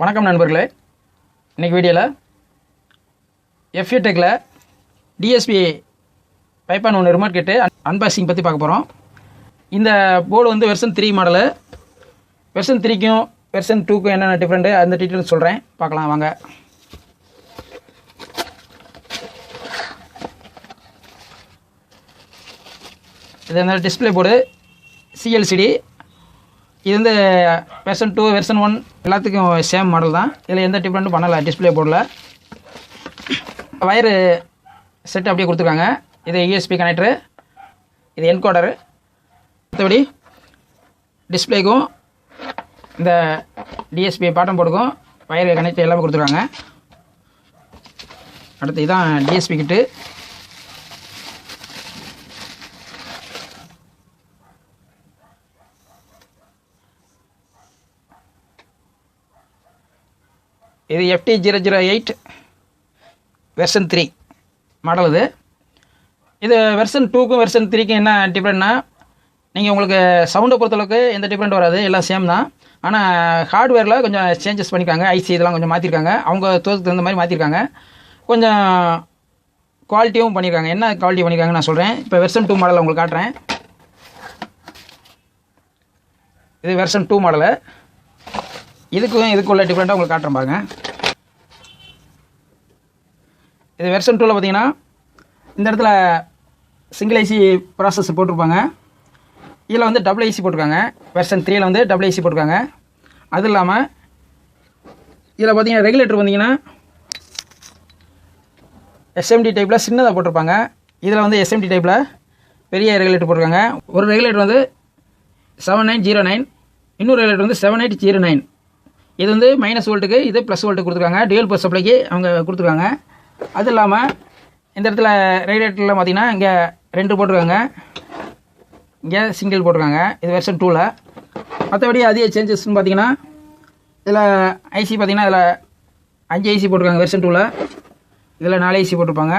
வணக்கம் நண்பர்களே. இன்றைக்கி வீடியோவில் Futech DSP 5.1 remote kit unboxing பற்றி பார்க்க போகிறோம். இந்த போர்டு வந்து வெர்ஷன் 3 மாடலு. வெர்ஷன் 3க்கும் வெர்ஷன் 2க்கும் என்னென்ன டிஃப்ரெண்ட்டு அந்த டீட்டெயில்ஸ் சொல்கிறேன், பார்க்கலாம் வாங்க. இது வந்து டிஸ்பிளே போர்டு CLCD. இது வந்து வெர்ஷன் 2 வெர்ஷன் 1 எல்லாத்துக்கும் சேம் மாடல் தான். இதில் எந்த டிஃப்ரெண்ட்டும் பண்ணலை. டிஸ்பிளே போர்டில் வயரு செட் அப்படியே கொடுத்துருக்காங்க. இது USB கனெக்டரு, இது என்கோடரு. மற்றபடி டிஸ்பிளேக்கும் இந்த DSP பாட்டம் போர்டுக்கும் வயர் கனெக்ட் எல்லாமே கொடுத்துருக்காங்க. அடுத்து இதுதான் DSP கிட்டு. இது FT008 வெர்ஷன் 3 மாடல். இது வெர்ஷன் 2க்கும் வெர்ஷன் 3க்கும் என்ன டிஃப்ரெண்ட்னா, நீங்கள் உங்களுக்கு சவுண்டை பொறுத்தளவுக்கு எந்த டிஃப்ரெண்ட் வராது, எல்லாம் சேம் தான். ஆனால் ஹார்ட்வேரில் கொஞ்சம் சேஞ்சஸ் பண்ணியிருக்காங்க. ஐசி இதெல்லாம் கொஞ்சம் மாற்றிருக்காங்க. அவங்க தோதுக்கு தகுந்த மாதிரி மாற்றிருக்காங்க. கொஞ்சம் குவாலிட்டியும் பண்ணியிருக்காங்க. என்ன குவாலிட்டி பண்ணியிருக்காங்கன்னு நான் சொல்கிறேன். இப்போ வெர்ஷன் 2 மாடலில் உங்களுக்கு காட்டுறேன். இது வெர்ஷன் 2 மாடலு. இதுக்கும் உள்ள டிஃப்ரெண்ட்டாக உங்களுக்கு காட்டுறேன் பாருங்க. இது வெர்ஷன் 2ல் பார்த்தீங்கன்னா இந்த இடத்துல சிங்கிள் ஐசி ப்ராசஸ் போட்டிருப்பாங்க. இதில் வந்து டபுள் ஐசி போட்டிருக்காங்க. வெர்ஷன் 3ல் வந்து டபுள் ஐசி போட்டிருக்காங்க. அது இல்லாமல் இதில் பார்த்தீங்கன்னா ரெகுலேட்டர் வந்தீங்கன்னா SMD டைப்பில் சின்னதாக போட்டிருப்பாங்க. இதில் வந்து SMD டைப்பில் பெரிய ரெகுலேட்டர் போட்டிருக்காங்க. ஒரு ரெகுலேட்டர் வந்து 7909, இன்னொரு ரெகுலேட்டர் வந்து 7809. இது வந்து மைனஸ் வோல்ட்டுக்கு, இது ப்ளஸ் வோல்ட்டு கொடுத்துருக்காங்க. டியூல் பவர் சப்ளைக்கு அவங்க கொடுத்துருக்காங்க. அது இல்லாமல் இந்த இடத்துல ரெகுலேட்டரில் பார்த்தீங்கன்னா இங்கே 2 போட்டிருக்காங்க, இங்கே சிங்கிள் போட்டிருக்காங்க. இது வெர்ஷன் 2ல். மற்றபடி அதிக சேஞ்சஸ்ன்னு பார்த்தீங்கன்னா இதில் ஐசி பார்த்தீங்கன்னா இதில் 5 ஐசி போட்டிருக்காங்க வெர்ஷன் 2ல். இதில் 4 ஐசி போட்டிருப்பாங்க.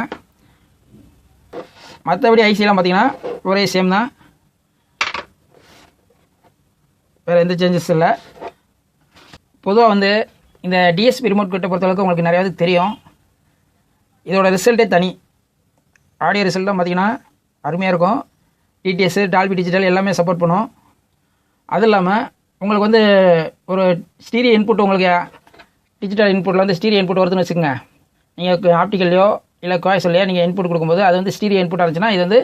மற்றபடி ஐசிலாம் பார்த்தீங்கன்னா ஒரே சேம் தான், வேறு எந்த சேஞ்சஸ் இல்லை. பொதுவாக வந்து இந்த DSP ரிமோட் கிட்ட பொறுத்தளவுக்கு உங்களுக்கு நிறையாவது தெரியும். இதோட ரிசல்ட்டே தனி. ஆடியோ ரிசல்ட்டும் பார்த்திங்கன்னா அருமையாக இருக்கும். TTS, டால்பி டிஜிட்டல் எல்லாமே சப்போர்ட் பண்ணும். அது இல்லாமல் உங்களுக்கு வந்து ஒரு ஸ்டீரியோ இன்புட், உங்களுக்கு டிஜிட்டல் இன்புட்டில் வந்து ஸ்டீரியோ இன்புட் வருதுன்னு வச்சுக்கோங்க. நீங்கள் ஆப்டிக்கல்லையோ இல்லை கோயஸ்லையோ நீங்கள் இன்புட் கொடுக்கும்போது அது வந்து ஸ்டீரியோ இன்புட் இருந்துச்சுன்னா இது வந்து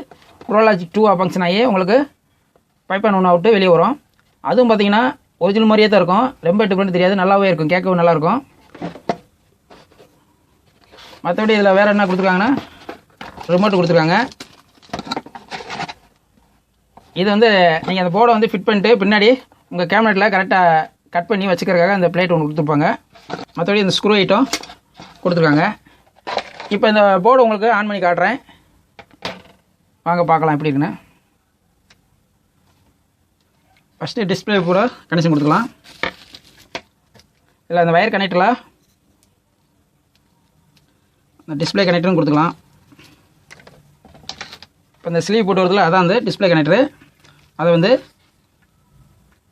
ப்ரோலாஜிக் 2 ஃபங்க்ஷன் ஆகி உங்களுக்கு 5.1 அவுட்டு வெளியே வரும். அதுவும் பார்த்திங்கன்னா ஒரிஜினல் மாதிரியே தான் இருக்கும். ரொம்ப டிஃப்ரெண்ட் தெரியாது, நல்லாவே இருக்கும், கேட்கவும் நல்லாயிருக்கும். மற்றபடி இதில் வேறு என்ன கொடுத்துருக்காங்கன்னா ரிமோட் கொடுத்துருக்காங்க. இது வந்து நீங்கள் அந்த போர்டை வந்து ஃபிட் பண்ணிட்டு பின்னாடி உங்கள் கேபினெட்டில் கரெக்டாக கட் பண்ணி வச்சுக்கிறதுக்காக அந்த பிளேட் ஒன்று கொடுத்துருப்பாங்க. மற்றபடி இந்த ஸ்க்ரூ ஐட்டம் கொடுத்துருக்காங்க. இப்போ இந்த போர்டு உங்களுக்கு ஆன் பண்ணி காட்டுறேன், வாங்க பார்க்கலாம் எப்படி இருக்குன்னு. ஃபஸ்ட்டு டிஸ்பிளே கூட கனெக்ஷன் கொடுத்துக்கலாம். இல்லை அந்த வயர் கனெக்டரில் இந்த டிஸ்பிளே கனெக்டரும் கொடுத்துக்கலாம். இப்போ இந்த ஸ்லீவ் போட்டு வரதுல அதான் வந்து டிஸ்பிளே கனெக்டரு. அதை வந்து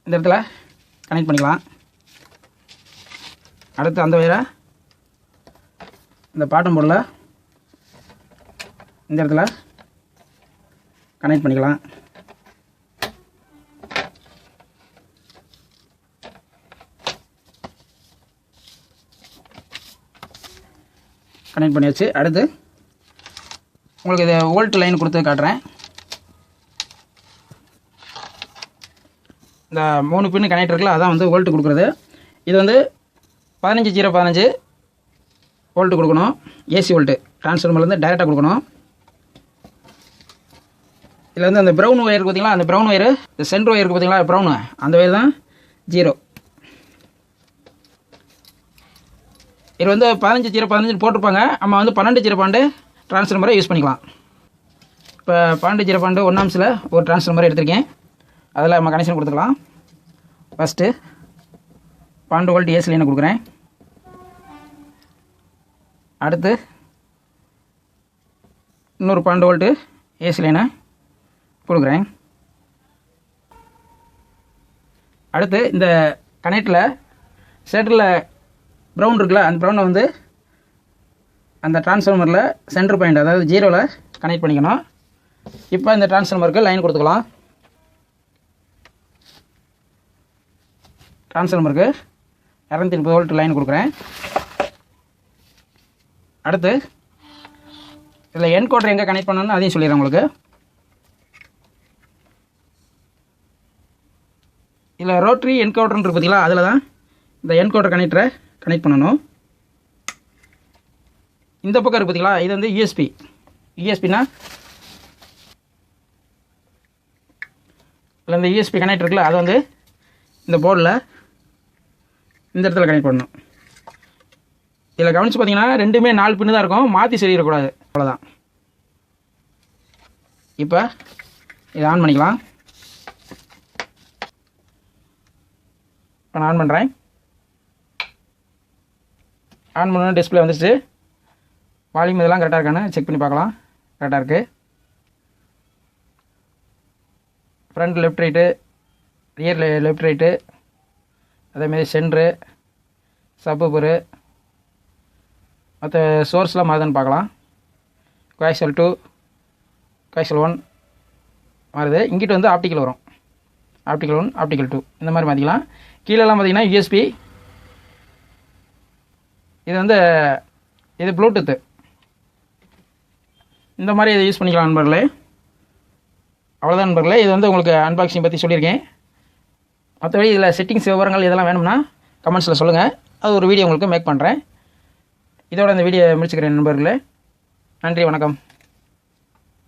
இந்த இடத்துல கனெக்ட் பண்ணிக்கலாம். அடுத்து அந்த வயரை இந்த பாட்டம் போர்டில் இந்த இடத்துல கனெக்ட் பண்ணிக்கலாம். கனெக்ட் பண்ணியாச்சு. அடுத்து உங்களுக்கு இது வோல்ட் லைன் கொடுத்து காட்டுறேன். இந்த 3 பின்னு கனெக்ட் இருக்குல்ல, அதான் வந்து வோல்ட் கொடுக்குறது. இது வந்து 15015 வோல்ட்டு கொடுக்கணும். AC வோல்ட்டு ட்ரான்ஸ்ஃபார்மர்லேருந்து டைரெக்டாக கொடுக்கணும். இதில் வந்து அந்த ப்ரௌன் ஒயருக்கு பார்த்தீங்களா, அந்த ப்ரௌன் ஒயரு, இந்த சென்ட்ரு ஒயருக்கு பார்த்தீங்களா ப்ரௌனு, அந்த ஒயர் தான் 0. இது வந்து 15015 போட்டிருப்பாங்க. நம்ம வந்து 12 ட்ரான்ஸ்ஃபார்மரை யூஸ் பண்ணிக்கலாம். இப்போ 12 1 ஆம்ஸில் ஒரு ட்ரான்ஸ்ஃபார்மரை எடுத்திருக்கேன். அதில் நம்ம கனெக்ஷன் கொடுத்துக்கலாம். ஃபஸ்ட்டு 12 வோல்ட் AC லைனை கொடுக்குறேன். அடுத்து இன்னொரு 12 வோல்ட்டு AC லைனை கொடுக்குறேன். அடுத்து இந்த கனெக்டில் ஸ்டேட்டரில் ப்ரௌன் இருக்குல்ல, அந்த ப்ரௌனை வந்து அந்த டிரான்ஸ்ஃபார்மரில் சென்டர் பாயிண்ட் அதாவது 0வில் கனெக்ட் பண்ணிக்கணும். இப்போ இந்த டிரான்ஸ்ஃபார்மருக்கு லைன் கொடுத்துக்கலாம். டிரான்ஸ்ஃபார்மருக்கு 230 வோல்ட் லைன் கொடுக்குறேன். அடுத்து இதில் என்கோடர் எங்கே கனெக்ட் பண்ணணும்னு அதையும் சொல்லிடுறேன் உங்களுக்கு. இதில் ரோட்ரி என்கோடர்னு பார்த்தீங்களா, அதில் தான் இந்த என்கோடர் கனெக்டரை கனெக்ட் பண்ணணும். இந்த பக்கம் இருக்குது பார்த்தீங்களா, இது வந்து யூஎஸ்பி. யூஎஸ்பினா இல்லை இந்த யூஎஸ்பி கனெக்டர் இருக்குல்ல, அதை வந்து இந்த போர்டில் இந்த இடத்துல கனெக்ட் பண்ணணும். இதில் கவனித்து பார்த்தீங்கன்னா ரெண்டுமே 4 பின்னு தான் இருக்கும், மாற்றி சொல்லிடக்கூடாது, அவ்வளோதான். இப்போ இதை ஆன் பண்ணிக்கலாம். இப்போ நான் ஆன் பண்ணுறேன். ஆன் பண்ண டிஸ்பிளே வந்துச்சு. வால்யூம் இதெல்லாம் கரெக்டாக இருக்கான்னு செக் பண்ணி பார்க்கலாம். கரெக்டாக இருக்குது. Front left right, rear left right, அதேமாரி சென்ட்ரு, சப்பூப்பரு, மற்ற சோர்ஸ்லாம் மாறுதுன்னு பார்க்கலாம். கோஆக்சியல் 2, கோஆக்சியல் 1 மாறுது. இங்கிட்ட வந்து ஆப்டிக்கல் வரும். ஆப்டிக்கல் 1, ஆப்டிக்கல் 2 இந்த மாதிரி மாற்றிக்கலாம். கீழெல்லாம் பார்த்தீங்கன்னா யூஎஸ்பி. இது வந்து இது ப்ளூடூத்து. இந்த மாதிரி இதை யூஸ் பண்ணிக்கலாம் நண்பர்களே. அவ்வளோதான் நண்பர்களே. இது வந்து உங்களுக்கு அன்பாக்சிங் பற்றி சொல்லியிருக்கேன். மற்றபடி இதில் செட்டிங்ஸ் விவரங்கள் இதெல்லாம் வேணும்னா கமெண்ட்ஸில் சொல்லுங்கள். அது ஒரு வீடியோ உங்களுக்கு மேக் பண்ணுறேன். இதோட இந்த வீடியோ முடிச்சுக்கிறேன் நண்பர்களே. நன்றி, வணக்கம்.